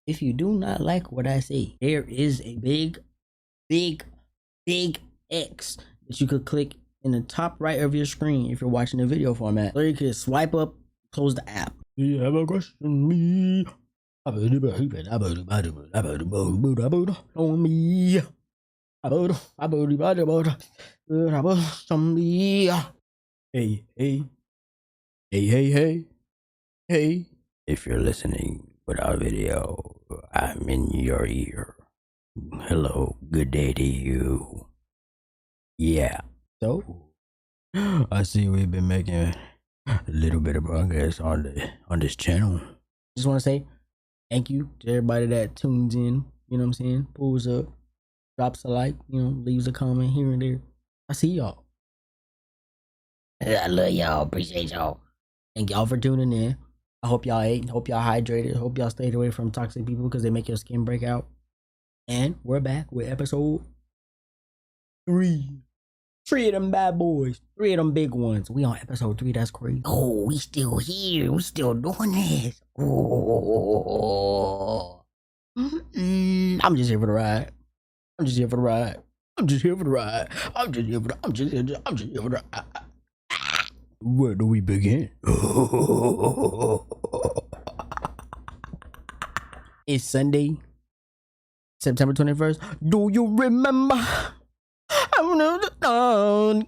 If you do not like what I say, there is a big, big, big X that you could click in the top right of your screen if you're watching the video format. Or you could swipe up, close the app. You have a question, me. On me. Hey, hey, hey, hey, hey, hey. If you're listening without video, I'm in your ear. Hello, good day to you. Yeah. So, I see we've been making a little bit of progress on this channel. Just want to say thank you to everybody that tunes in. You know what I'm saying? Pulls up, drops a like, leaves a comment here and there. I see y'all. I love y'all. Appreciate y'all. Thank y'all for tuning in. I hope y'all ate. Hope y'all hydrated. Hope y'all stayed away from toxic people because they make your skin break out. And we're back with episode 3. 3 of them bad boys. 3 of them big ones. We on episode 3. That's crazy. Oh, we still here. We still doing this. Oh. I'm just here for the ride. I'm just here for the ride. Where do we begin? It's Sunday, September 21st. Do you remember? I'm the dawn,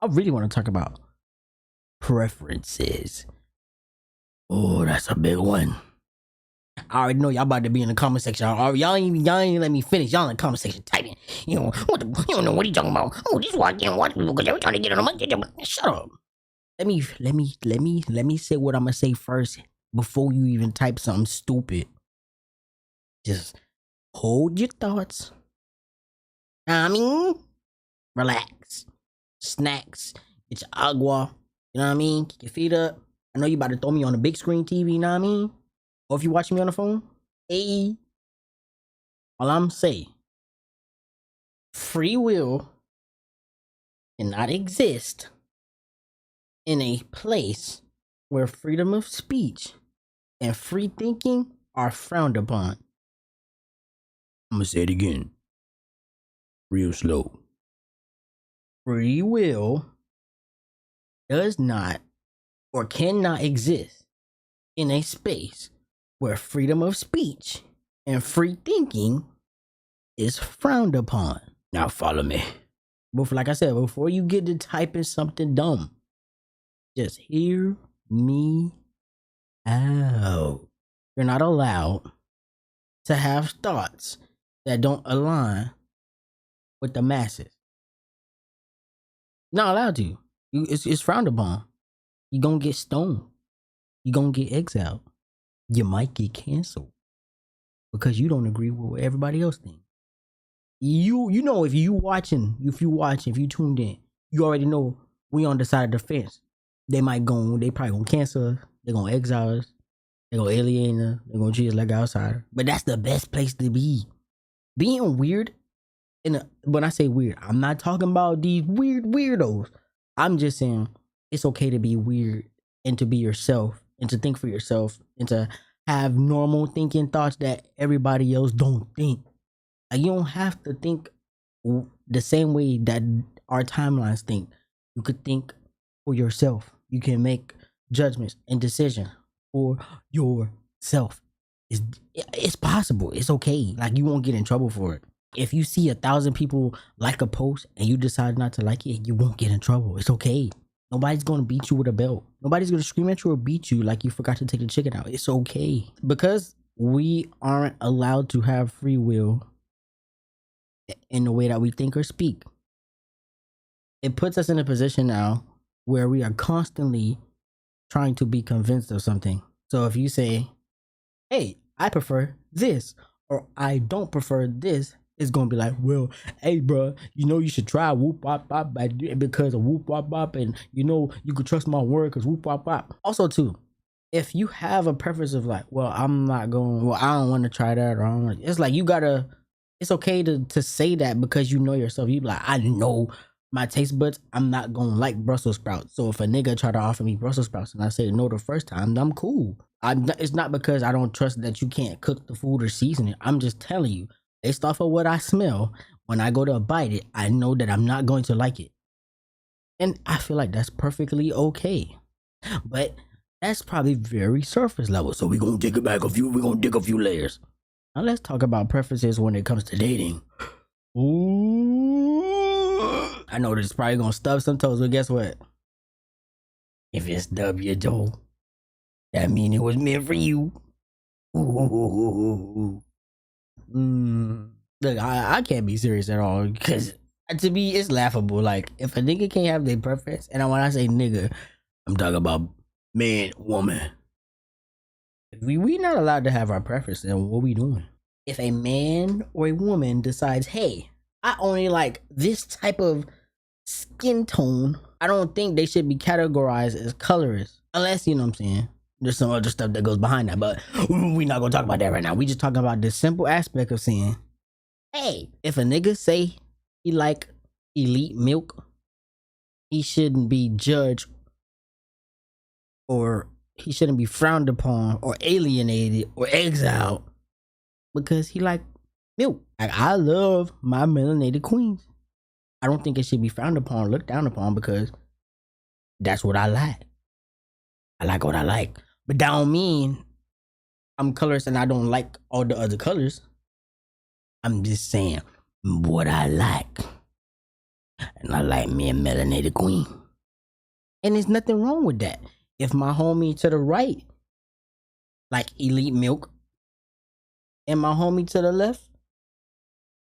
I really want to talk about preferences. Oh, that's a big one. I already know y'all about to be in the comment section. Y'all ain't let me finish. Y'all in the comment section typing. You don't know what he talking about. Oh, this is why I can't watch people because they're trying to get on my. Shut up. Let me say what I'm gonna say first before you even type something stupid. Just hold your thoughts. Relax. Snacks. Get your agua. You know what I mean? Kick your feet up. I know you about to throw me on a big screen TV, you know what I mean? Or if you watching me on the phone, hey. All I'm saying, free will cannot exist in a place where freedom of speech and free thinking are frowned upon. I'm gonna say it again. Real slow. Free will does not or cannot exist in a space where freedom of speech and free thinking is frowned upon. Now follow me. But like I said, before you get to typing something dumb, just hear me out. You're not allowed to have thoughts that don't align with the masses. Not allowed to. It's frowned upon. You're gonna get stoned. You're gonna get exiled. You might get canceled because you don't agree with what everybody else thinks. You know, if you tuned in, you already know we on the side of the fence. They probably gonna cancel us. They're gonna exile us. They're gonna alienate us. They're gonna treat us like an outsider. But that's the best place to be. Being weird, when I say weird, I'm not talking about these weirdos. I'm just saying it's okay to be weird and to be yourself and to think for yourself and to have normal thinking thoughts that everybody else don't think. Like, you don't have to think the same way that our timelines think. You could think for yourself. You can make judgments and decisions for yourself. It's possible. It's okay. Like, you won't get in trouble for it. If you see 1,000 people like a post and you decide not to like it, you won't get in trouble. It's okay. Nobody's going to beat you with a belt. Nobody's going to scream at you or beat you like you forgot to take the chicken out. It's okay. Because we aren't allowed to have free will in the way that we think or speak, it puts us in a position now where we are constantly trying to be convinced of something. So if you say, hey, I prefer this, or I don't prefer this, it's gonna be like, well, hey, bro, you should try whoop wop bop because of whoop wop bop, and you could trust my word because whoop wop bop. Also, too, if you have a preference of like, well, I don't want to try that, or it's like you gotta It's okay to say that because you know yourself. You be like, I know my taste buds. I'm not gonna like Brussels sprouts. So if a nigga try to offer me Brussels sprouts and I say no the first time, I'm cool. It's not because I don't trust that you can't cook the food or season it. I'm just telling you, based off of what I smell, when I go to bite it, I know that I'm not going to like it. And I feel like that's perfectly okay. But that's probably very surface level. So we're gonna dig a few layers. Now let's talk about preferences when it comes to dating. Ooh. I know this is probably gonna stub some toes, but guess what? If it's W though, that means it was meant for you. Ooh. Look, I can't be serious at all because to me it's laughable. Like if a nigga can't have their preference, and when I say nigga, I'm talking about man, woman. We not allowed to have our preference, then what we doing? If a man or a woman decides, hey, I only like this type of skin tone, I don't think they should be categorized as colorist. Unless, you know what I'm saying, there's some other stuff that goes behind that, but we're not gonna talk about that right now. We just talking about the simple aspect of saying, hey, if a nigga say he like elite milk, he shouldn't be judged or he shouldn't be frowned upon or alienated or exiled because he like milk. Like I love my melanated queens. I don't think it should be frowned upon or looked down upon because that's what I like. I like what I like. But that don't mean I'm colorist and I don't like all the other colors. I'm just saying what I like. And I like me a melanated queen. And there's nothing wrong with that. If my homie to the right like elite milk and my homie to the left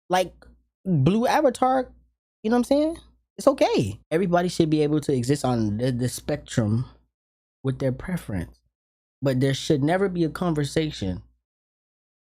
like blue avatar, you know what I'm saying? It's okay. Everybody should be able to exist on the spectrum with their preference. But there should never be a conversation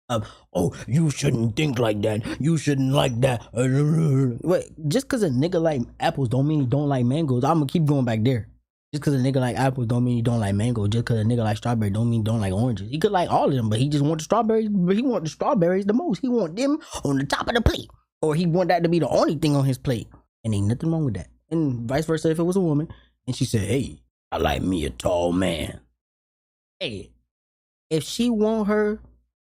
of, oh, you shouldn't think like that. You shouldn't like that. Wait, just because a nigga like apples don't mean he don't like mangoes. I'm going to keep going back there. Just because a nigga like apples don't mean he don't like mango. Just because a nigga like strawberry don't mean he don't like oranges. He could like all of them, but he just want the strawberries. But he want the strawberries the most. He want them on the top of the plate. Or he want that to be the only thing on his plate. And ain't nothing wrong with that. And vice versa if it was a woman. And she said, hey, I like me a tall man. Hey, if she want her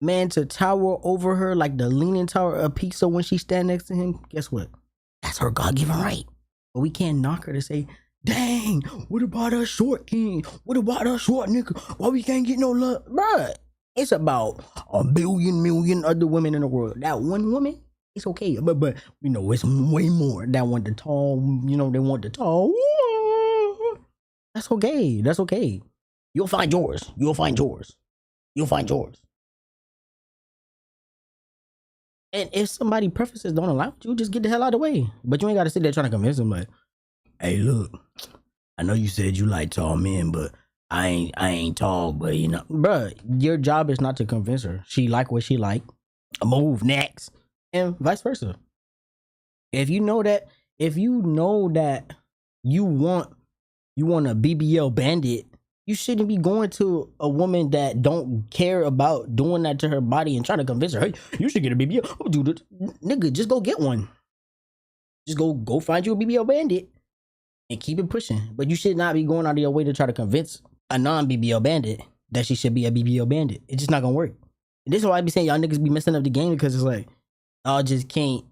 man to tower over her like the leaning tower of Pisa when she stand next to him, guess what? That's her God-given right. But we can't knock her to say, dang, what about us short king? What about us short nigga? Why we can't get no love? Bruh, it's about a million other women in the world. That one woman, it's okay. But you know, it's way more that want the tall, you know, they want the tall. That's okay. That's okay. You'll find yours. You'll find yours. You'll find yours. And if somebody preferences don't allow you, just get the hell out of the way. But you ain't got to sit there trying to convince them like, hey, look, I know you said you like tall men, but I ain't tall, but you know, bruh, your job is not to convince her. She like what she like. Move next. And vice versa. If you know that you want a BBL bandit, you shouldn't be going to a woman that don't care about doing that to her body and trying to convince her, hey, you should get a BBL. Oh, dude, nigga, just go get one. Just go find you a BBL bandit and keep it pushing. But you should not be going out of your way to try to convince a non-BBL bandit that she should be a BBL bandit. It's just not gonna work. And this is why I be saying y'all niggas be messing up the game because it's like y'all just can't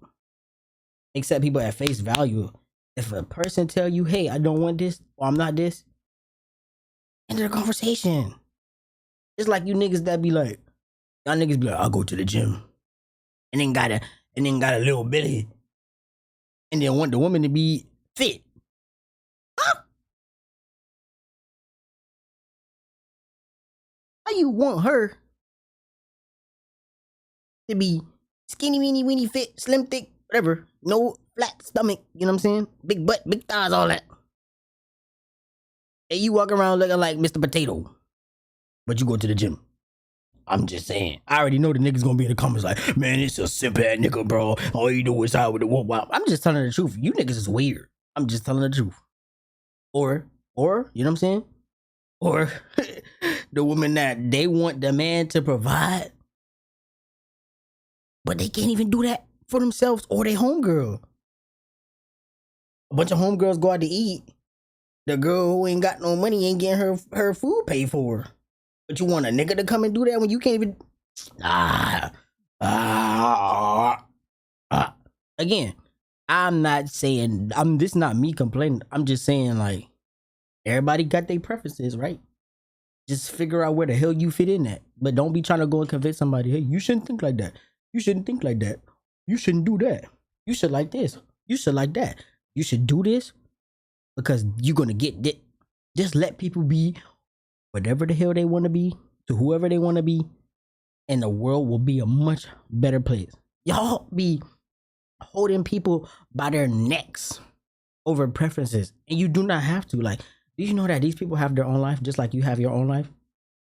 accept people at face value. If a person tell you, hey, I don't want this or I'm not this, end of the conversation. It's like you niggas that be like, y'all niggas be like, I'll go to the gym and then got a little belly and then want the woman to be fit. Huh? How you want her to be skinny, weeny, weeny, fit, slim, thick, whatever, no flat stomach, you know what I'm saying? Big butt, big thighs, all that. And you walk around looking like Mr. Potato, but you go to the gym. I'm just saying. I already know the niggas gonna be in the comments like, man, it's a simple ass nigga, bro. All you do is hide with the whoop wop. I'm just telling the truth. You niggas is weird. I'm just telling the truth. Or, you know what I'm saying? Or the woman that they want the man to provide. but they can't even do that for themselves or their homegirl. A bunch of homegirls go out to eat. The girl who ain't got no money ain't getting her food paid for. But you want a nigga to come and do that when you can't even. Again, I'm not saying this is not me complaining. I'm just saying, like, everybody got their preferences, right? Just figure out where the hell you fit in at. But don't be trying to go and convince somebody, hey, you shouldn't think like that. You shouldn't think like that. You shouldn't do that. You should like this. You should like that. You should do this because you're gonna get it. Just let people be whatever the hell they want to be to whoever they want to be, and the world will be a much better place. Y'all be holding people by their necks over preferences, and you do not have to. Like, do you know that these people have their own life just like you have your own life?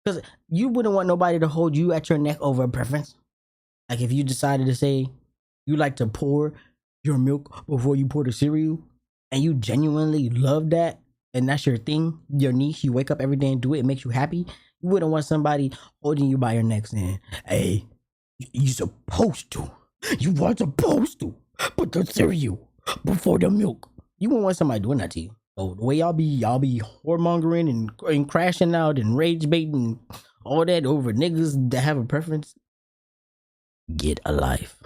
Because you wouldn't want nobody to hold you at your neck over a preference. Like, if you decided to say you like to pour your milk before you pour the cereal, and you genuinely love that, and that's your thing, your niche, you wake up every day and do it, it makes you happy, you wouldn't want somebody holding you by your neck saying, hey, you supposed to. You weren't supposed to put the cereal before the milk. You wouldn't want somebody doing that to you. So the way y'all be whoremongering and crashing out and rage baiting all that over niggas that have a preference, get a life.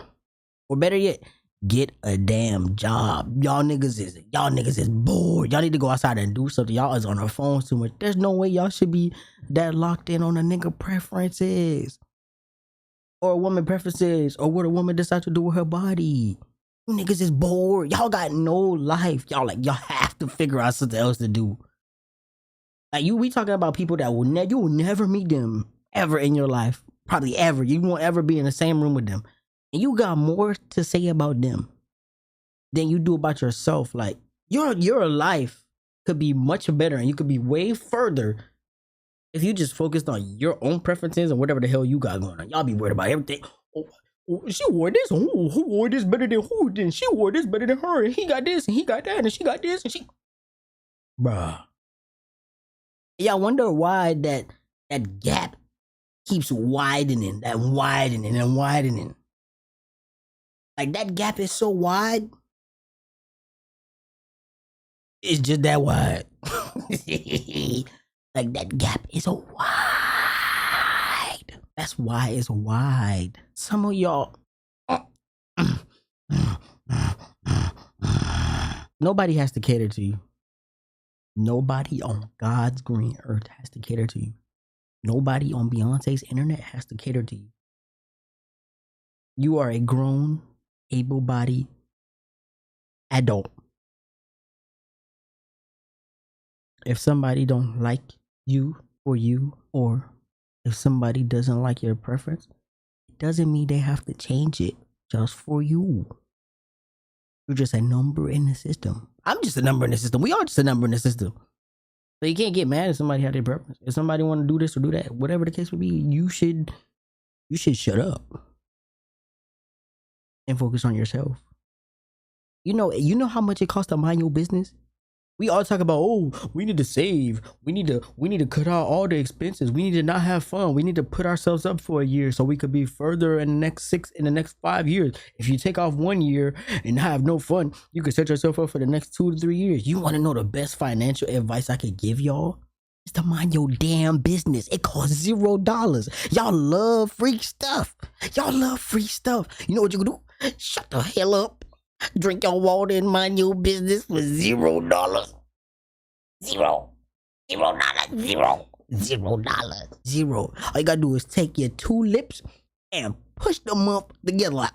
Or better yet, get a damn job. Y'all niggas is bored. Y'all need to go outside and do something. Y'all is on our phones too much. There's no way y'all should be that locked in on a nigga preferences or a woman preferences or what a woman decides to do with her body. You niggas is bored. Y'all got no life. Y'all have to figure out something else to do. Like, we talking about people that you will never meet them ever in your life. Probably ever. You won't ever be in the same room with them. And you got more to say about them than you do about yourself. Like, your life could be much better and you could be way further if you just focused on your own preferences and whatever the hell you got going on. Y'all be worried about everything. Oh, she wore this. Who wore this better than who? Then she wore this better than her. And he got this and he got that and she got this and she. Bruh. Yeah, I wonder why that gap keeps widening and widening. Like, that gap is so wide. It's just that wide. Like, that gap is so wide. That's why it's wide. Some of y'all. Nobody has to cater to you. Nobody on God's green earth has to cater to you. Nobody on Beyonce's internet has to cater to you. You are a grown, able-bodied adult. If somebody don't like you for you, or if somebody doesn't like your preference, it doesn't mean they have to change it just for you. You're just a number in the system. I'm just a number in the system. We are just a number in the system. So you can't get mad if somebody had their preference. If somebody want to do this or do that, whatever the case would be, you should shut up and focus on yourself. You know how much it costs to mind your business? We all talk about, oh, we need to save. We need to cut out all the expenses. We need to not have fun. We need to put ourselves up for a year so we could be further in the next 5 years. If you take off 1 year and have no fun, you can set yourself up for the next 2 to 3 years. You want to know the best financial advice I could give y'all? It's to mind your damn business. It costs $0. Y'all love free stuff. You know what you can do? Shut the hell up. Drink your water and mind your business for $0. $0. All you gotta do is take your 2 lips and push them up together like.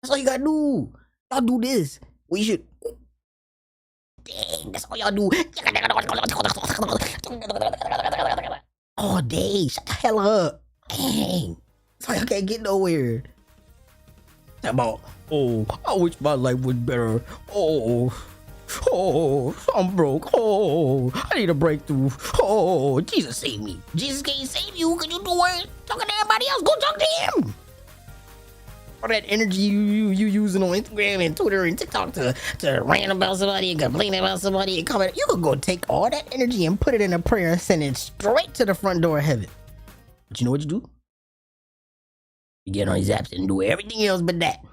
That's all you gotta do. Y'all do this. We should. Dang, that's all y'all do. All day. Shut the hell up. Dang. That's why y'all can't get nowhere. About, oh, I wish my life was better. Oh, I'm broke. Oh, I need a breakthrough. Oh, Jesus save me. Jesus can't save you because you doing talking to everybody else. Go talk to him. All that energy you using on Instagram and Twitter and TikTok to rant about somebody and complain about somebody and comment. You could go take all that energy and put it in a prayer and send it straight to the front door of heaven. But you know what you do? You get on these apps and do everything else but that.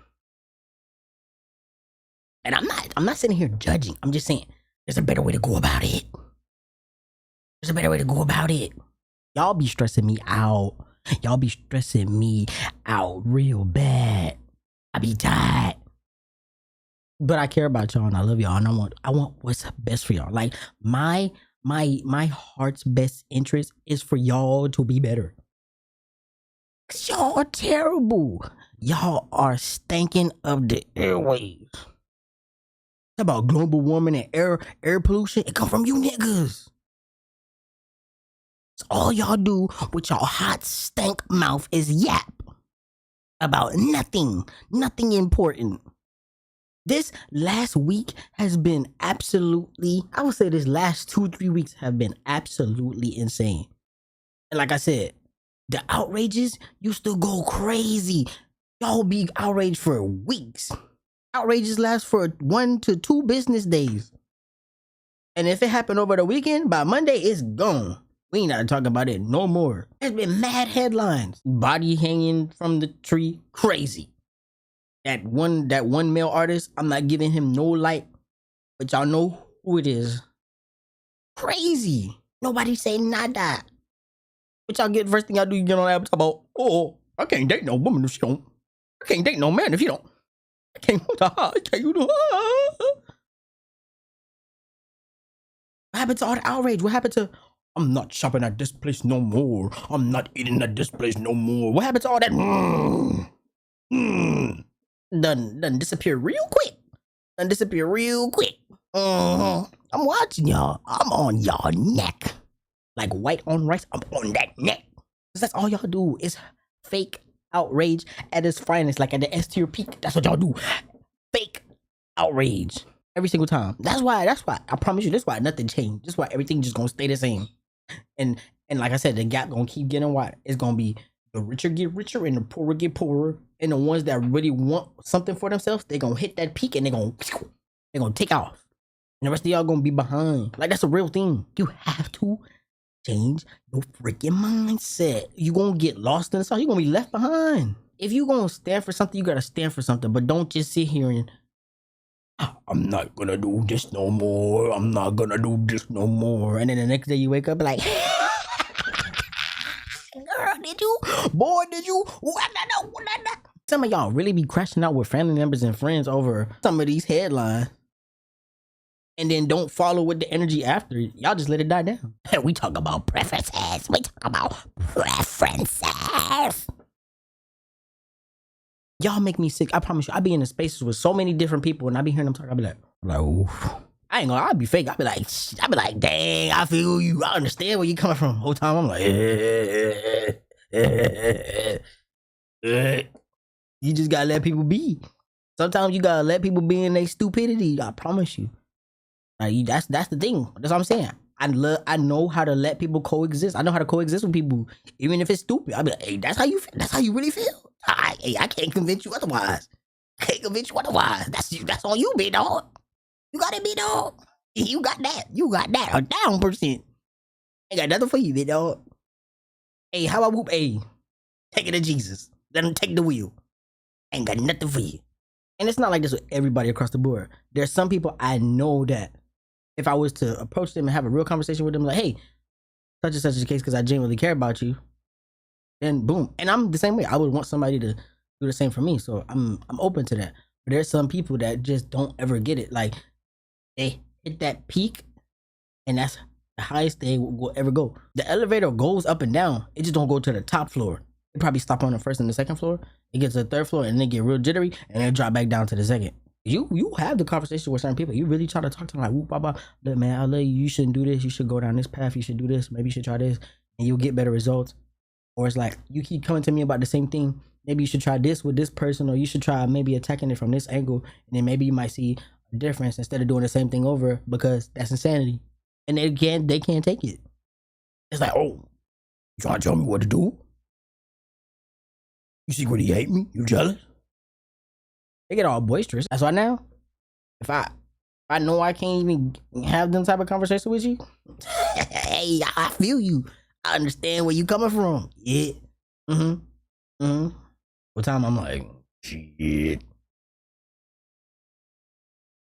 And I'm not sitting here judging. I'm just saying there's a better way to go about it. There's a better way to go about it. Y'all be stressing me out. Y'all be stressing me out real bad. I be tired. But I care about y'all and I love y'all and I want what's best for y'all. Like my heart's best interest is for y'all to be better. Cause y'all are terrible. Y'all are stinking of the airwaves. Talk about global warming and air pollution. It come from you niggas. So all y'all do with y'all hot stank mouth is yap about nothing important. This last week has been absolutely, I would say this last 2-3 weeks have been absolutely insane. And like I said, the outrages used to go crazy. Y'all be outraged for weeks. Outrages last for 1 to 2 business days. And if it happened over the weekend, by Monday, it's gone. We ain't not talking about it no more. There's been mad headlines. Body hanging from the tree, crazy. That one male artist, I'm not giving him no light, but y'all know who it is. Crazy. Nobody say nada. But y'all get first thing y'all do, you get on the app and talk about, oh, I can't date no woman if she don't. I can't date no man if you don't. I can't do. What happened to all the outrage? What happened to I'm not shopping at this place no more. I'm not eating at this place no more. What happened to all that? Done disappear real quick. I'm watching y'all. I'm on y'all neck. Like white on rice, I'm on that neck. Cause that's all y'all do is fake outrage at its finest, like at the S tier peak. That's what y'all do. Fake outrage. Every single time. That's why, I promise you, that's why nothing changed. That's why everything just gonna stay the same. And like I said, the gap gonna keep getting wider. It's gonna be the richer get richer and the poorer get poorer. And the ones that really want something for themselves, they gonna hit that peak and they gonna take off. And the rest of y'all gonna be behind. Like that's a real thing. You have to change your freaking mindset. You gonna get lost in the sauce. You gonna be left behind. If you gonna stand for something, you gotta stand for something. But don't just sit here and I'm not gonna do this no more. I'm not gonna do this no more. And then the next day you wake up like, girl, did you? Boy, did you? Some of y'all really be crashing out with family members and friends over some of these headlines. And then don't follow with the energy after. Y'all just let it die down. We talk about preferences. Y'all make me sick. I promise you. I be in the spaces with so many different people and I be hearing them talk. I be like, oof. I ain't gonna, I'll be fake. I be like, dang, I feel you. I understand where you coming from. The whole time I'm like, you just gotta let people be. Sometimes you gotta let people be in their stupidity. I promise you. Like, that's the thing. That's what I'm saying. I know how to let people coexist. I know how to coexist with people, even if it's stupid. I be like, hey, that's how you feel. That's how you really feel. I can't convince you otherwise. That's you. That's on you, big dog. You got it, big dog. You got that. A down percent. Ain't got nothing for you, big dog. Hey, how about whoop? Hey, take it to Jesus. Let him take the wheel. Ain't got nothing for you. And it's not like this with everybody across the board. There's some people I know that if I was to approach them and have a real conversation with them, like, hey, such and such is the case because I genuinely care about you, then boom. And I'm the same way. I would want somebody to do the same for me. So I'm open to that. But there's some people that just don't ever get it. Like, they hit that peak and that's the highest they will ever go. The elevator goes up and down. It just don't go to the top floor. It probably stop on the first and the second floor. It gets to the third floor and then get real jittery and then drop back down to the second. You have the conversation with certain people. You really try to talk to them like, whoop, blah, blah. Look, man, I love you. You shouldn't do this. You should go down this path. You should do this. Maybe you should try this and you'll get better results. Or it's like, you keep coming to me about the same thing. Maybe you should try this with this person, or you should try maybe attacking it from this angle. And then maybe you might see a difference instead of doing the same thing over, because that's insanity. And they can't take it. It's like, oh, you trying to tell me what to do? You secretly hate me? You jealous? They get all boisterous. That's why now, if I know I can't even have them type of conversation with you, hey, I feel you. I understand where you coming from. Yeah. One time I'm like, shit.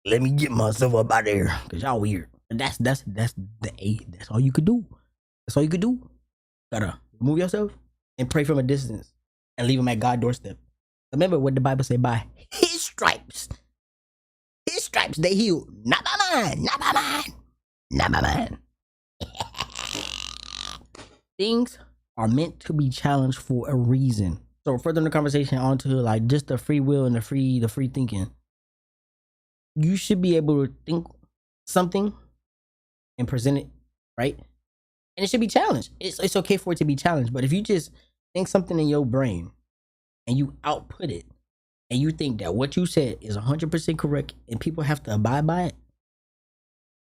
Let me get myself up out there, cause y'all weird. That's that's all you could do. That's all you could do. Gotta remove yourself and pray from a distance and leave him at God's doorstep. Remember what the Bible say: by his stripes they healed. Not by mine, not by mine, not by mine. Things are meant to be challenged for a reason. So further in the conversation onto like just the free will and the free thinking. You should be able to think something and present it, right? And it should be challenged. It's okay for it to be challenged. But if you just think something in your brain and you output it and you think that what you said is 100% correct and people have to abide by it,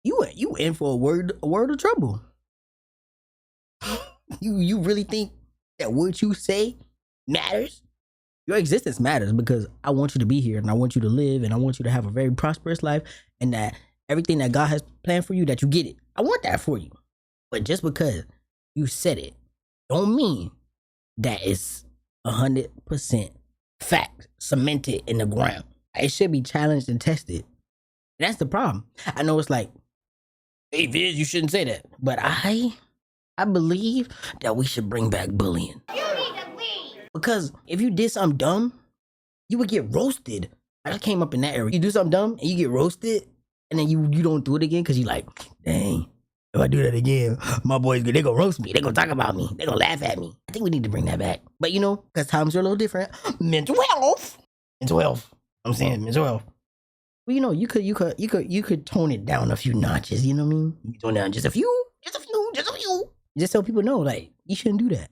you in for a word of trouble. You really think that what you say matters? Your existence matters because I want you to be here and I want you to live and I want you to have a very prosperous life and that everything that God has planned for you, that you get it. I want that for you. But just because you said it don't mean that it's 100% fact cemented in the ground. It should be challenged and tested. And that's the problem. I know it's like, hey Viz, you shouldn't say that. But I believe that we should bring back bullying. You need to leave. Because if you did something dumb, you would get roasted. I just came up in that area. You do something dumb and you get roasted, and then you don't do it again because you like, dang, if I do that again, my boys, they gonna roast me. They gonna talk about me. They gonna laugh at me. I think we need to bring that back. But you know, because times are a little different. Mental health. I'm saying mental health. Well, you know, you could tone it down a few notches. You know what I mean? You tone it down just a few. Just so people know, like, you shouldn't do that.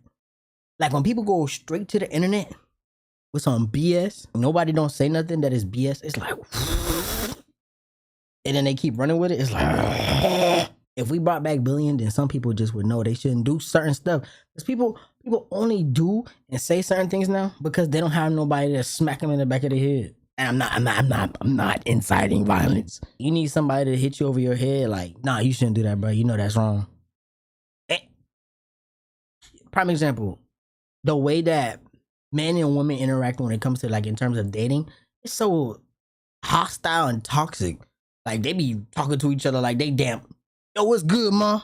Like, when people go straight to the internet with some BS, nobody don't say nothing that is BS, it's like, and then they keep running with it, it's like, if we brought back bullying, then some people just would know they shouldn't do certain stuff. Because people only do and say certain things now because they don't have nobody to smack them in the back of the head. And I'm not inciting violence. You need somebody to hit you over your head, like, nah, you shouldn't do that, bro. You know that's wrong. Prime example, the way that men and women interact when it comes to like in terms of dating, it's so hostile and toxic. Like they be talking to each other like they damn, yo, what's good, ma?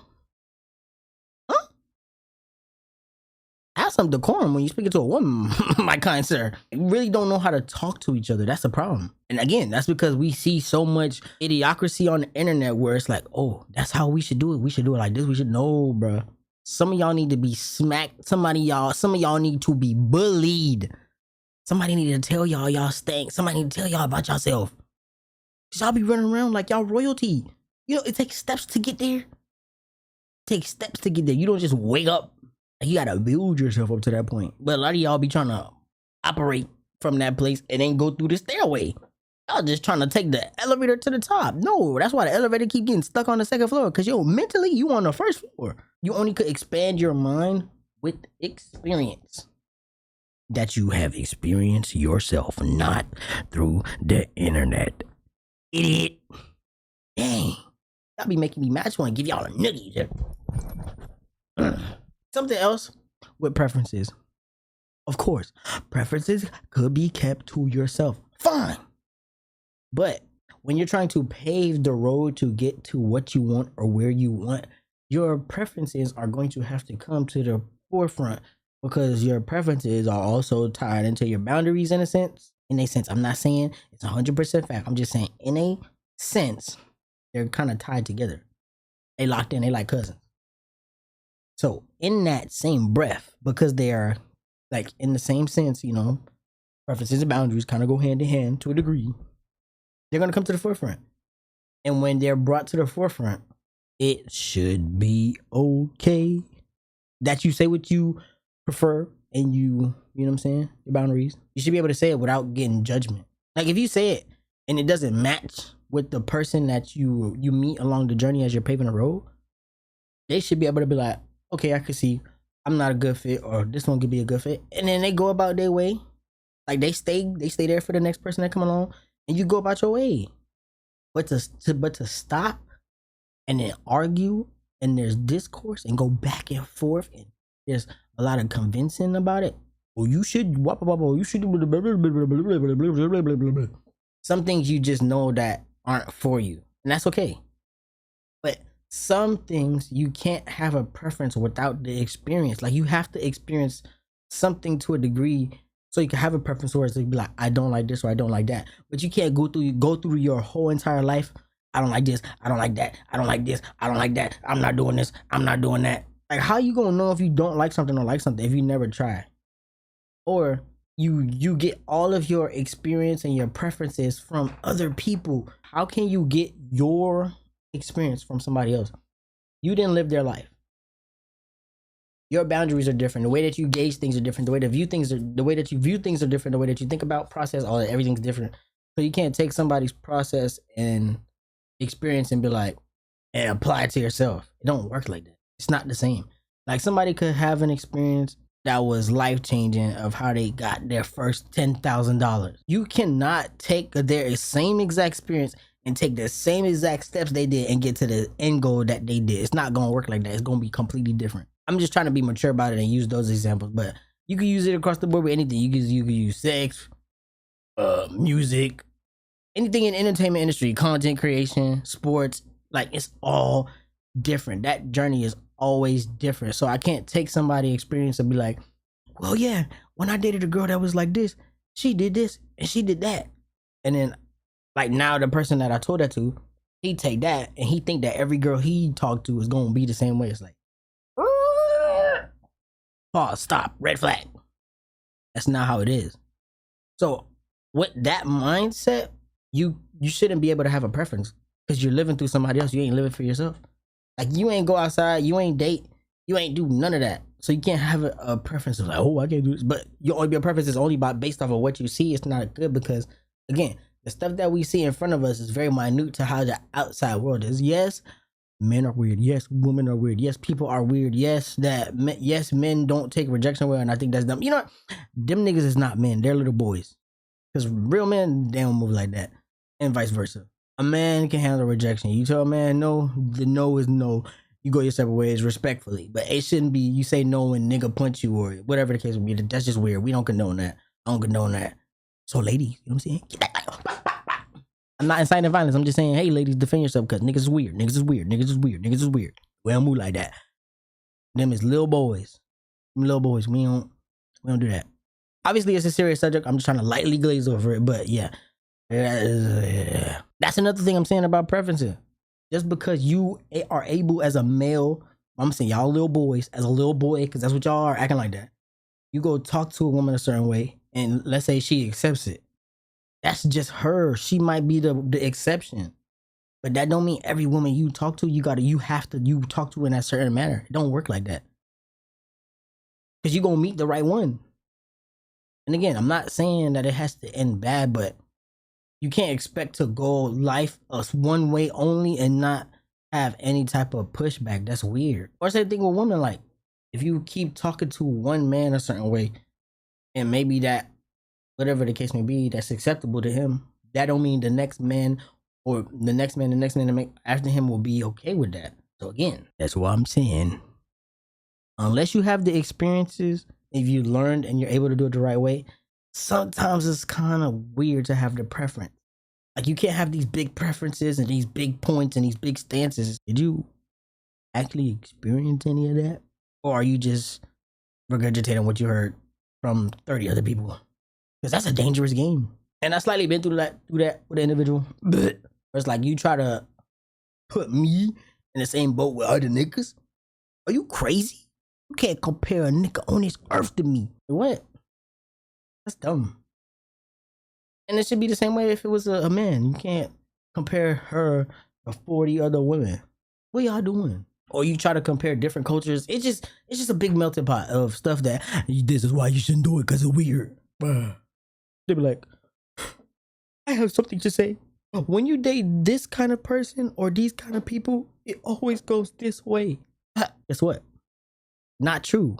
Huh? Have some decorum when you're speaking to a woman, my kind sir. You really don't know how to talk to each other. That's the problem. And again, that's because we see so much idiocracy on the internet where it's like, oh, that's how we should do it. We should do it like this. We should know, bruh. Some of y'all need to be smacked. Some of y'all need to be bullied. Somebody need to tell y'all stink. Somebody need to tell y'all about yourself. Y'all be running around like y'all royalty. You know, it takes steps to get there. You don't just wake up. You gotta build yourself up to that point. But a lot of y'all be trying to operate from that place and then go through the stairway. Y'all just trying to take the elevator to the top. No, that's why the elevator keep getting stuck on the second floor. Because mentally, you on the first floor. You only could expand your mind with experience that you have experienced yourself, not through the internet. Idiot. Dang. Y'all be making me mad. I just want to give y'all a nugget. Something else with preferences. Of course, preferences could be kept to yourself. Fine. But when you're trying to pave the road to get to what you want or where you want, your preferences are going to have to come to the forefront because your preferences are also tied into your boundaries in a sense. I'm not saying it's 100% fact. I'm just saying in a sense, they're kind of tied together. They locked in, they like cousins. So in that same breath, because they are like in the same sense, you know, preferences and boundaries kind of go hand in hand to a degree. They're going to come to the forefront. And when they're brought to the forefront, it should be okay that you say what you prefer and you know what I'm saying? Your boundaries. You should be able to say it without getting judgment. Like if you say it and it doesn't match with the person that you meet along the journey as you're paving the road, they should be able to be like, okay, I can see I'm not a good fit or this one could be a good fit. And then they go about their way. Like they stay there for the next person that come along. And you go about your way. But to stop and then argue and there's discourse and go back and forth and there's a lot of convincing about it, Or you should, you should do. Some things you just know that aren't for you, and that's okay. But some things you can't have a preference without the experience. Like you have to experience something to a degree so you can have a preference towards it. Be like, I don't like this or I don't like that. But you can't go through your whole entire life. I don't like this. I don't like that. I don't like this. I don't like that. I'm not doing this. I'm not doing that. Like, how you gonna know if you don't like something or like something if you never try? Or you get all of your experience and your preferences from other people. How can you get your experience from somebody else? You didn't live their life. Your boundaries are different. The way that you gauge things are different. The way that the way that you view things are different. The way that you think about process, all that, everything's different. So you can't take somebody's process and experience and be like, and apply it to yourself. It don't work like that. It's not the same. Like somebody could have an experience that was life-changing of how they got their first $10,000. You cannot take their same exact experience and take the same exact steps they did and get to the end goal that they did. It's not gonna work like that. It's gonna be completely different. I'm just trying to be mature about it and use those examples, but you can use it across the board with anything. You can use sex, music, anything in entertainment industry, content creation, sports. Like it's all different. That journey is always different. So I can't take somebody's experience and be like, well, yeah, when I dated a girl that was like this, she did this and she did that. And then like now the person that I told that to, he take that and he think that every girl he talked to is gonna be the same way. It's like, pause, stop, red flag. That's not how it is. So with that mindset, you shouldn't be able to have a preference because you're living through somebody else. You ain't living for yourself. Like you ain't go outside, you ain't date, you ain't do none of that. So you can't have a preference of like, oh, I can't do this. But your preference is only based off of what you see. It's not good because again, the stuff that we see in front of us is very minute to how the outside world is. Yes, men are weird. Yes, women are weird. Yes, people are weird. Yes, men don't take rejection well, and I think that's dumb. You know what? Them niggas is not men. They're little boys. Because real men, they don't move like that. And vice versa. A man can handle rejection. You tell a man no, the no is no. You go your separate ways respectfully. But it shouldn't be you say no and nigga punch you or whatever the case would be. That's just weird. We don't condone that. I don't condone that. So ladies, you know what I'm saying? Get that. I'm not inciting violence. I'm just saying, hey ladies, defend yourself because niggas is weird. Niggas is weird. Niggas is weird. Niggas is weird. We don't move like that. Them is little boys. Them little boys. We don't do that. Obviously, it's a serious subject. I'm just trying to lightly glaze over it. But yeah. That's another thing I'm saying about preferences. Just because you are able as a male, I'm saying y'all little boys, as a little boy, because that's what y'all are acting like that. You go talk to a woman a certain way, and let's say she accepts it. That's just her. She might be the exception. But that don't mean every woman you talk to, you have to talk to in that certain manner. It don't work like that. Because you're gonna meet the right one. And again, I'm not saying that it has to end bad, but you can't expect to go life one way only and not have any type of pushback. That's weird. Or same thing with women. Like, if you keep talking to one man a certain way, and maybe that, whatever the case may be, that's acceptable to him, that don't mean the next man or the next man after him will be okay with that. So again, that's what I'm saying. Unless you have the experiences, if you learned and you're able to do it the right way, sometimes it's kind of weird to have the preference. Like you can't have these big preferences and these big points and these big stances. Did you actually experience any of that? Or are you just regurgitating what you heard from 30 other people? Because that's a dangerous game. And I slightly been through that with an individual. But it's like you try to put me in the same boat with other niggas. Are you crazy? You can't compare a nigga on this earth to me. What? That's dumb. And it should be the same way if it was a man. You can't compare her to 40 other women. What y'all doing? Or you try to compare different cultures. It's just a big melting pot of stuff that this is why you shouldn't do it because it's weird. They be like, I have something to say. When you date this kind of person or these kind of people, it always goes this way. Guess what? Not true.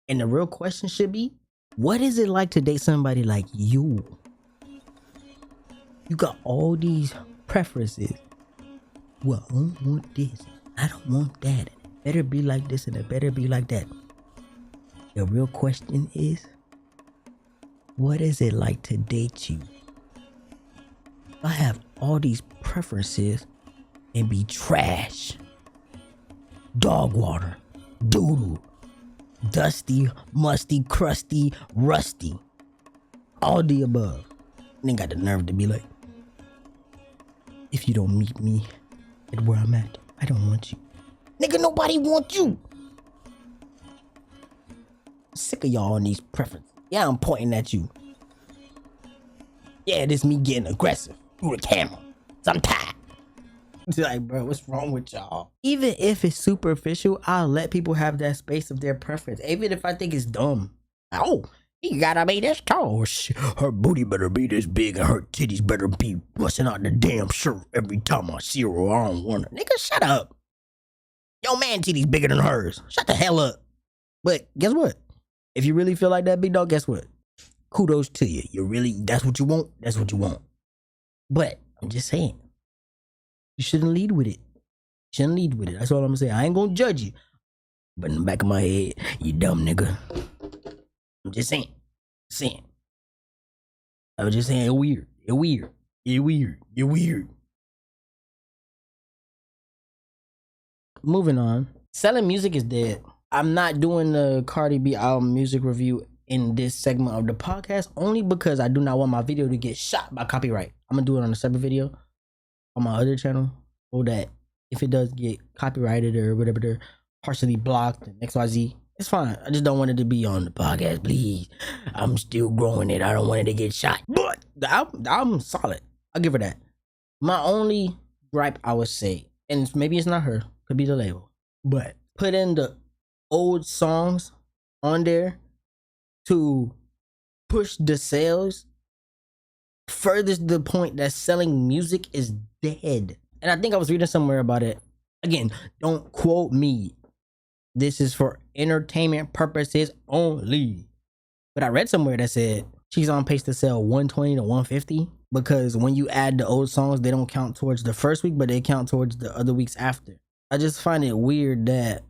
And the real question should be, what is it like to date somebody like you? You got all these preferences. Well, I don't want this. I don't want that. It better be like this and it better be like that. The real question is, What is it like to date you? I have all these preferences and be trash. Dog water, doodle, dusty, musty, crusty, rusty. All the above. And then got the nerve to be like, if you don't meet me at where I'm at, I don't want you. Nigga, nobody wants you. I'm sick of y'all on these preferences. Yeah, I'm pointing at you. Yeah, this me getting aggressive through the camera. So I'm tired. It's like, bro, what's wrong with y'all? Even if it's superficial, I'll let people have that space of their preference. Even if I think it's dumb. Oh, he gotta be this tall. Her booty better be this big and her titties better be busting out the damn shirt every time I see her or I don't want her. Nigga, shut up. Yo, man titties bigger than hers. Shut the hell up. But guess what? If you really feel like that, big dog, guess what? Kudos to you. You really, that's what you want. That's what you want. But I'm just saying, you shouldn't lead with it. You shouldn't lead with it. That's all I'm gonna say. I ain't gonna judge you. But in the back of my head, you dumb nigga. I'm just saying. I was just saying, you're weird. You're weird. You're weird. You're weird. Moving on. Selling music is dead. I'm not doing the Cardi B album music review in this segment of the podcast only because I do not want my video to get shot by copyright. I'm gonna do it on a separate video on my other channel so that if it does get copyrighted or whatever, they're partially blocked and XYZ, it's fine. I just don't want it to be on the podcast, please. I'm still growing it. I don't want it to get shot. But the album's solid. I'll give her that. My only gripe, I would say, and maybe it's not her, could be the label, but put in the old songs on there to push the sales furthers the point that selling music is dead. And I think I was reading somewhere about it. Again, don't quote me. This is for entertainment purposes only. But I read somewhere that said she's on pace to sell 120 to 150 because when you add the old songs, they don't count towards the first week, but they count towards the other weeks after. I just find it weird that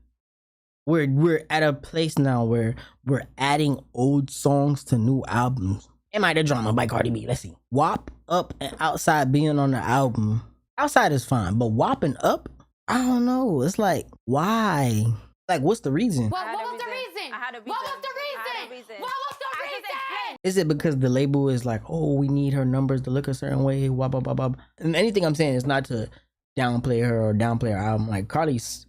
we're at a place now where we're adding old songs to new albums. Am I the Drama by Cardi B? Let's see. WAP Up and Outside being on the album. Outside is fine, but WAPing Up? I don't know. It's like, why? Like, what's the reason? What was the reason? What was the reason? What was the reason? Is it because the label is like, oh, we need her numbers to look a certain way? Wah, blah, blah, blah. And anything I'm saying is not to downplay her or downplay her album. Like, Cardi is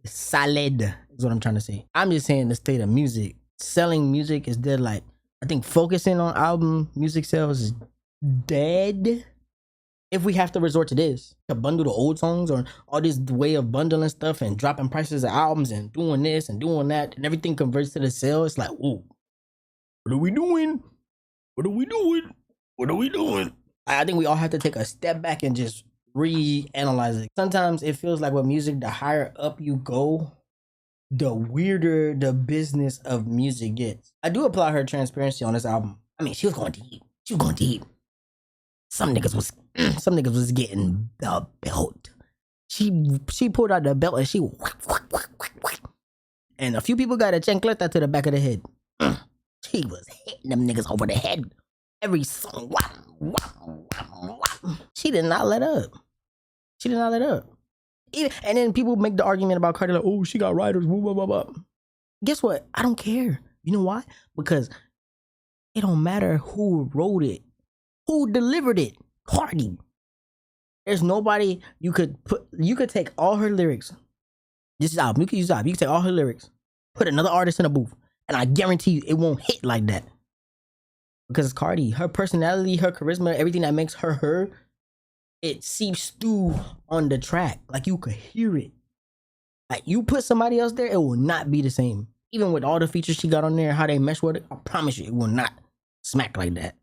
solid, is what I'm trying to say. I'm just saying the state of music. Selling music is dead. Like, I think focusing on album music sales is dead. If we have to resort to this, to bundle the old songs or all this way of bundling stuff and dropping prices of albums and doing this and doing that and everything converts to the sale, it's like, whoa, what are we doing? What are we doing? What are we doing? I think we all have to take a step back and just reanalyze it. Sometimes it feels like with music, the higher up you go, the weirder the business of music gets. I do applaud her transparency on this album. I mean, she was going deep. She was going deep. Some niggas was getting the belt. She pulled out the belt and she whack, whack, whack, whack, whack. And a few people got a chancleta to the back of the head. She was hitting them niggas over the head. Every song. Whap, whap, whap, whap. She did not let up. She did not let up. And then people make the argument about Cardi like, oh, she got writers. Blah, blah, blah, blah. Guess what? I don't care. You know why? Because it don't matter who wrote it. Who delivered it? Cardi. There's nobody you could take all her lyrics. This is album. You can use album. You can take all her lyrics, put another artist in a booth, and I guarantee you it won't hit like that. Because it's Cardi. Her personality, her charisma, everything that makes her her, it seeps through on the track. Like you could hear it. Like you put somebody else there, it will not be the same. Even with all the features she got on there, how they mesh with it, I promise you, it will not smack like that.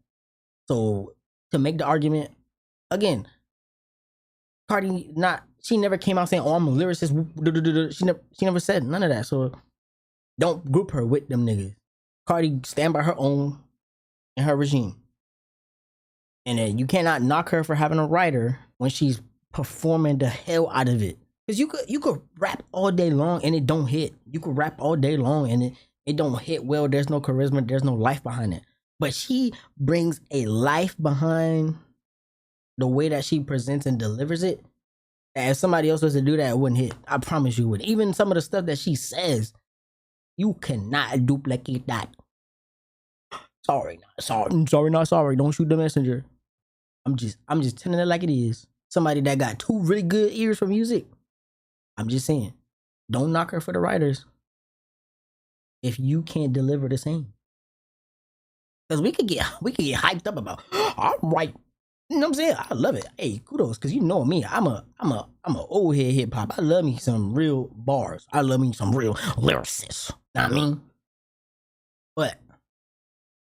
So to make the argument, again, Cardi she never came out saying, oh, I'm a lyricist. She never said none of that. So don't group her with them niggas. Cardi stand by her own and her regime. And then you cannot knock her for having a writer when she's performing the hell out of it. Because you could rap all day long and it don't hit. You could rap all day long and it don't hit well. There's no charisma. There's no life behind it. but she brings a life behind the way that she presents and delivers it. And if somebody else was to do that, it wouldn't hit. I promise you would. Even some of the stuff that she says, you cannot duplicate that. Sorry, not sorry. Don't shoot the messenger. I'm just telling it like it is. Somebody that got 2 really good ears for music. I'm just saying, don't knock her for the writers if you can't deliver the same. Because we could get hyped up about, I'm right. You know what I'm saying? I love it. Hey, kudos, because you know me. I'm a old head hip hop. I love me some real bars. I love me some real lyricists. Know what I mean? But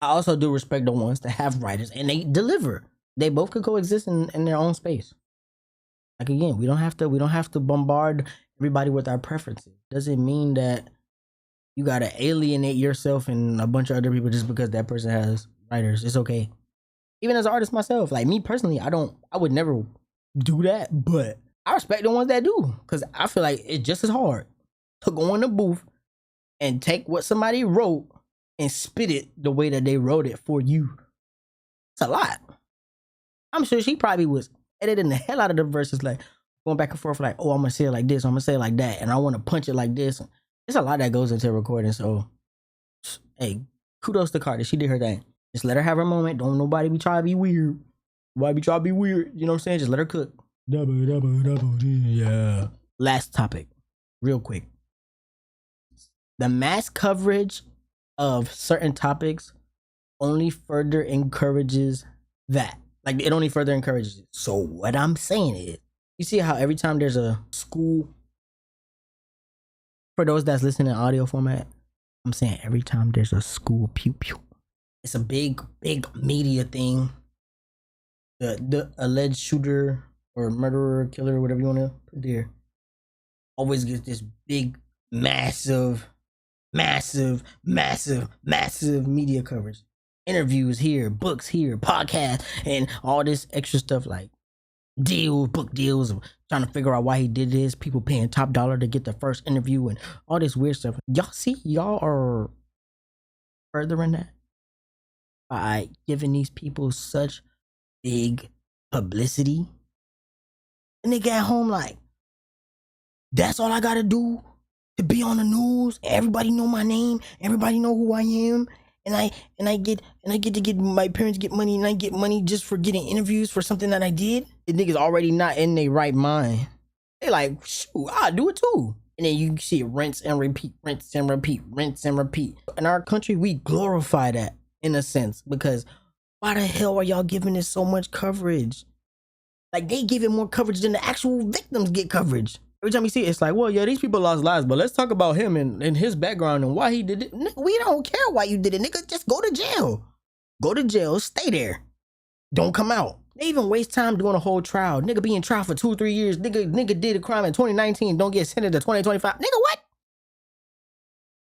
I also do respect the ones that have writers and they deliver. They both could coexist in their own space. Like again, we don't have to bombard everybody with our preferences. Doesn't mean that you gotta alienate yourself and a bunch of other people just because that person has writers. It's okay. Even as an artist myself, like me personally, I would never do that, but I respect the ones that do, because I feel like it's just as hard to go in the booth and take what somebody wrote and spit it the way that they wrote it for you. It's a lot. I'm sure she probably was editing the hell out of the verses, like going back and forth, like, oh, I'm gonna say it like this, I'm gonna say it like that, and I want to punch it like this. There's a lot that goes into recording, so hey, kudos to Cardi. She did her thing. Just let her have her moment. Don't nobody be trying to be weird. Nobody be trying to be weird. You know what I'm saying? Just let her cook. Yeah. Last topic, real quick. The mass coverage of certain topics only further encourages that. Like, it only further encourages it. So what I'm saying is, you see how every time there's a school, for those that's listening in audio format, I'm saying every time there's a school pew pew, it's a big media thing. The alleged shooter or murderer, killer, whatever you want to put there, always gets this big, massive media coverage. Interviews here, books here, podcasts, and all this extra stuff like book deals, of trying to figure out why he did this, people paying top dollar to get the first interview and all this weird stuff. Y'all are furthering that by giving these people such big publicity. And they get home like, that's all I gotta do to be on the news. Everybody know my name, everybody know who I am. And I get to get my parents get money, and I get money just for getting interviews for something that I did. The niggas already not in their right mind. They like, shoot, I'll do it too. And then you see it rinse and repeat. In our country, we glorify that in a sense, because why the hell are y'all giving this so much coverage? Like, they give it more coverage than the actual victims get coverage. Every time you see it, it's like, well, yeah, these people lost lives, but let's talk about him and his background and why he did it. Nigga, we don't care why you did it, nigga. Just go to jail. Go to jail, stay there. Don't come out. They even waste time doing a whole trial. Nigga be in trial for 2-3 years. Nigga did a crime in 2019, don't get sentenced to 2025. Nigga, what?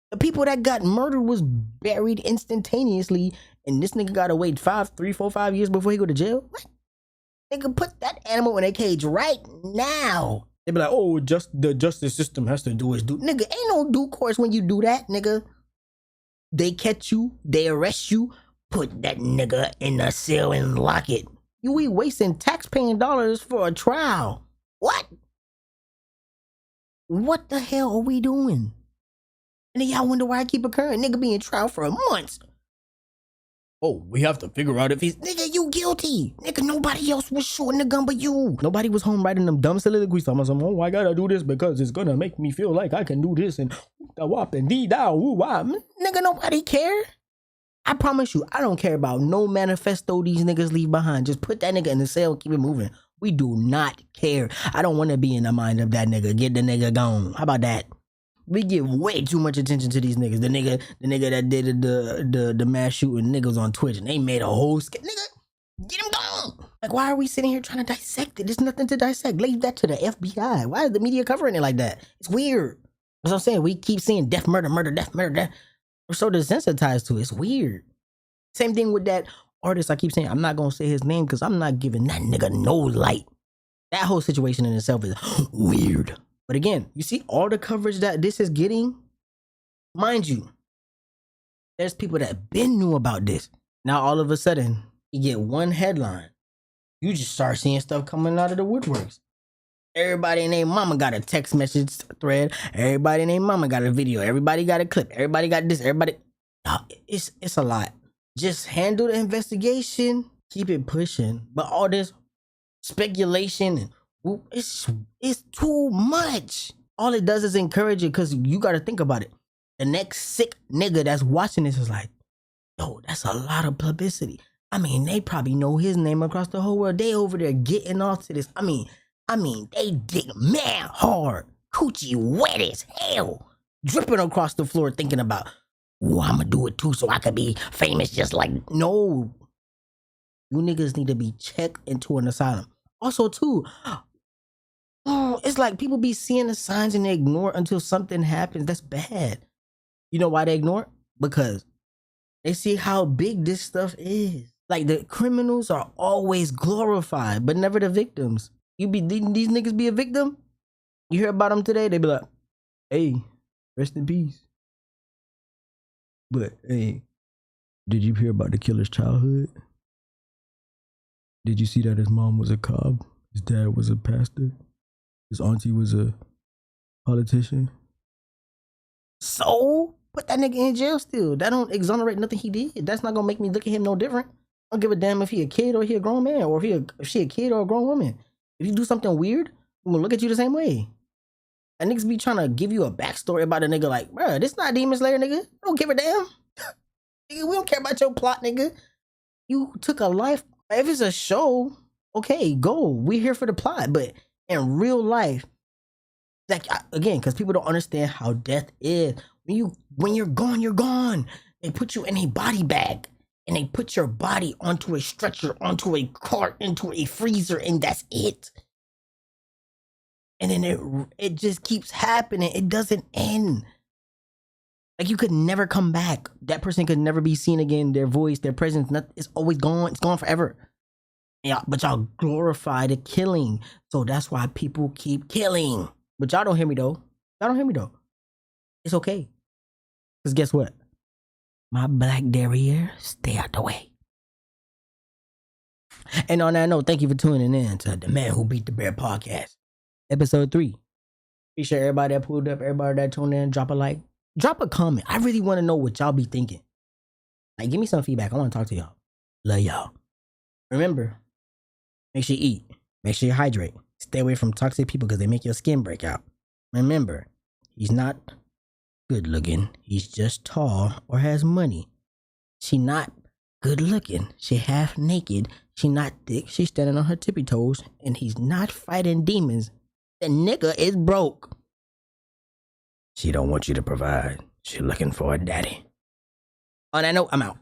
The people that got murdered was buried instantaneously, and this nigga gotta wait 3, 4, 5 years before he go to jail? What? Nigga, put that animal in a cage right now. They be like, oh, just the justice system has to do its due. Nigga, ain't no due course when you do that, nigga. They catch you, they arrest you, put that nigga in a cell and lock it. You be wasting taxpaying dollars for a trial. What? What the hell are we doing? And then y'all wonder why I keep occurring. Nigga be in trial for months. Oh, we have to figure out if he's... Nigga, you guilty. Nigga, nobody else was shooting the gun but you. Nobody was home writing them dumb soliloquies. Oh, I gotta do this because it's gonna make me feel like I can do this and wop and dee-dow, woo-wah. Nigga, nobody care. I promise you, I don't care about no manifesto these niggas leave behind. Just put that nigga in the cell, keep it moving. We do not care. I don't want to be in the mind of that nigga. Get the nigga gone. How about that? We give way too much attention to these niggas. The nigga that did the mass shooting niggas on Twitch, and they made a whole nigga, get him gone. Like, why are we sitting here trying to dissect it? There's nothing to dissect. Leave that to the FBI. Why is the media covering it like that? It's weird. That's what I'm saying. We keep seeing death, murder, death. We're so desensitized to it. It's weird. Same thing with that artist. I keep saying, I'm not gonna say his name because I'm not giving that nigga no light. That whole situation in itself is weird. But again, you see all the coverage that this is getting? Mind you, there's people that been knew about this. Now all of a sudden, you get one headline. You just start seeing stuff coming out of the woodworks. Everybody and their mama got a text message thread. Everybody and their mama got a video. Everybody got a clip. Everybody got this. Everybody. It's a lot. Just handle the investigation. Keep it pushing. But all this speculation, it's too much. All it does is encourage it because you got to think about it. The next sick nigga that's watching this is like, yo, that's a lot of publicity. I mean, they probably know his name across the whole world. They over there getting off to this. I mean, they dig man hard. Coochie wet as hell. Dripping across the floor thinking about, oh, I'm gonna do it too so I could be famous just like, no. You niggas need to be checked into an asylum. Also too, it's like people be seeing the signs and they ignore it until something happens. That's bad. You know why they ignore it? Because they see how big this stuff is. Like the criminals are always glorified, but never the victims. These niggas be a victim? You hear about them today, they be like, hey, rest in peace. But hey, did you hear about the killer's childhood? Did you see that his mom was a cop? His dad was a pastor? His auntie was a politician? So, put that nigga in jail still. That don't exonerate nothing he did. That's not gonna make me look at him no different. I don't give a damn if he a kid or he a grown man, or if she a kid or a grown woman. If you do something weird, I'm gonna look at you the same way. And niggas be trying to give you a backstory about a nigga like, bruh, this not Demon Slayer, nigga. I don't give a damn. Nigga, we don't care about your plot, nigga. You took a life. If it's a show, okay, go. We're here for the plot. But in real life, like, again, because people don't understand how death is. When you're gone, you're gone. They put you in a body bag. And they put your body onto a stretcher, onto a cart, into a freezer, and that's it. And then it just keeps happening. It doesn't end. Like, you could never come back. That person could never be seen again. Their voice, their presence, it's always gone. It's gone forever. Yeah, but y'all glorify the killing. So that's why people keep killing. But y'all don't hear me though. It's okay. Because guess what? My black derriere, stay out the way. And on that note, thank you for tuning in to the Man Who Beat the Bear podcast, episode 3. Appreciate everybody that pulled up, everybody that tuned in. Drop a like, drop a comment. I really want to know what y'all be thinking. Like, give me some feedback. I want to talk to y'all. Love y'all. Remember, make sure you eat. Make sure you hydrate. Stay away from toxic people because they make your skin break out. Remember, he's not good looking. He's just tall or has money. She not good looking. She half naked. She not thick. She's standing on her tippy toes. And he's not fighting demons. The nigga is broke. She don't want you to provide. She looking for a daddy. On that note, I'm out.